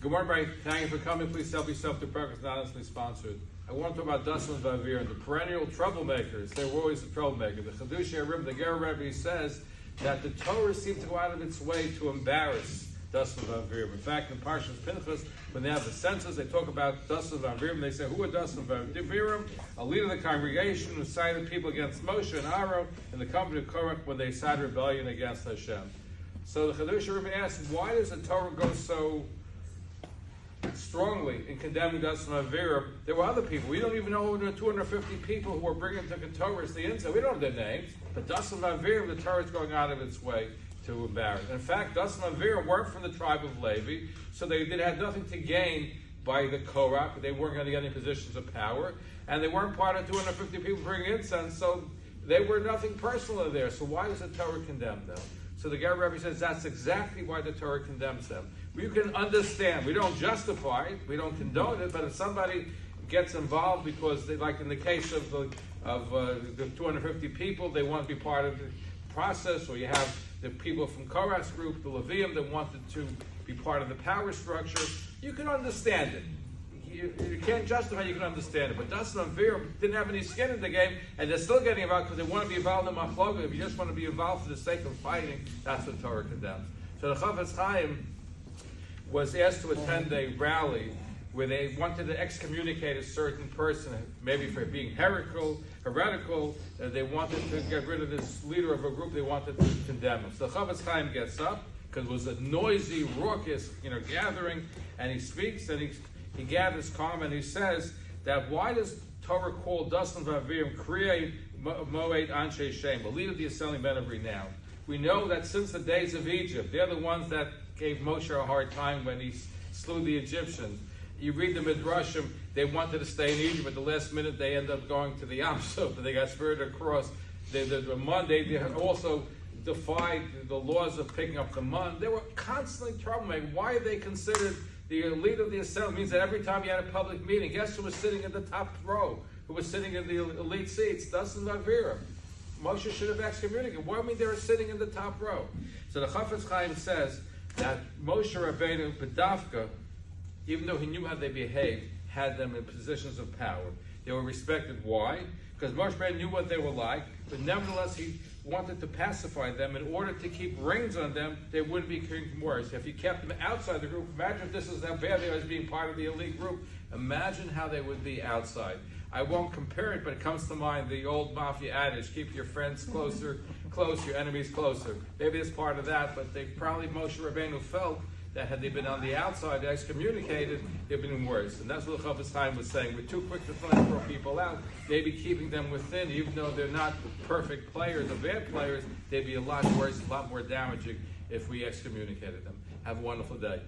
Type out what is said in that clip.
Good morning, Rabbi. Thank you for coming. Please help yourself to practice, not honestly sponsored. I want to talk about Dasan and Aviram, the perennial troublemakers. They were always a troublemaker. The Rabbi, the Rabbi says that the Torah seemed to go out of its way to embarrass Dasan and Aviram. In fact, in Parshas Pinchas, when they have the census, they talk about Dasan and Aviram. They say, who are Dasan and Aviram? A leader of the congregation who sided people against Moshe and Aaron in the company of Korach when they sided rebellion against Hashem. So the Rabbi asks, why does the Torah go so strongly in condemning Dasan and Aviram? There were other people. We don't even know the 250 people who were bringing to the Torah the inside. We don't have their names. But Dasan and Aviram, the Torah is going out of its way to embarrass. In fact, Dasan and Aviram weren't from the tribe of Levi, so they had nothing to gain by the Korach. They weren't going to get any positions of power, and they weren't part of 250 people bringing incense, so they were nothing personal there. So why does the Torah condemn them? So the Rabbi says that's exactly why the Torah condemns them. You can understand. We don't justify it. We don't condone it. But if somebody gets involved because they, like in the case of the 250 people, they want to be part of the process, or you have the people from Korach's group, the Levium, that wanted to be part of the power structure, you can understand it. You can't justify it, you can understand it. But Dasan and Aviram didn't have any skin in the game, and they're still getting involved because they want to be involved in Machloga. If you just want to be involved for the sake of fighting, that's what Torah condemns. So the Chafetz Chaim was asked to attend a rally where they wanted to excommunicate a certain person, maybe for being heretical. They wanted to get rid of this leader of a group. They wanted to condemn him. So the Chafetz Chaim gets up, because it was a noisy, raucous, gathering, and he speaks, and he gathers calm, and he says that why does Torah call Dasan and Aviram Kriyei Moed Anshe Shem, a leader of the assembly men of renown? We know that since the days of Egypt, they're the ones that gave Moshe a hard time when he slew the Egyptians. You read the Midrashim, they wanted to stay in Egypt, but the last minute they ended up going to the Yam Suf, and they got spirited across. They also defied the laws of picking up the mun. They were constantly troublemakers. Why are they considered the leader of the assembly? It means that every time you had a public meeting, guess who was sitting in the top row? Who was sitting in the elite seats? Dasan and Aviram. Moshe should have excommunicated. Why mean they were sitting in the top row? So the Chafetz Chaim says that Moshe Rabbeinu, B'davka, even though he knew how they behaved, had them in positions of power. They were respected. Why? Because Moshe Rabbeinu knew what they were like, but nevertheless he wanted to pacify them in order to keep reins on them. They wouldn't be getting worse. If you kept them outside the group, imagine if this is how bad they are as being part of the elite group. Imagine how they would be outside. I won't compare it, but it comes to mind the old mafia adage, keep your friends close, your enemies closer. Maybe it's part of that, but they probably, Moshe Rabbeinu felt that had they been on the outside, excommunicated, they'd been worse. And that's what the Chafetz Chaim was saying. We're too quick to throw people out. Maybe keeping them within, even though they're not perfect players or bad players, they'd be a lot worse, a lot more damaging if we excommunicated them. Have a wonderful day.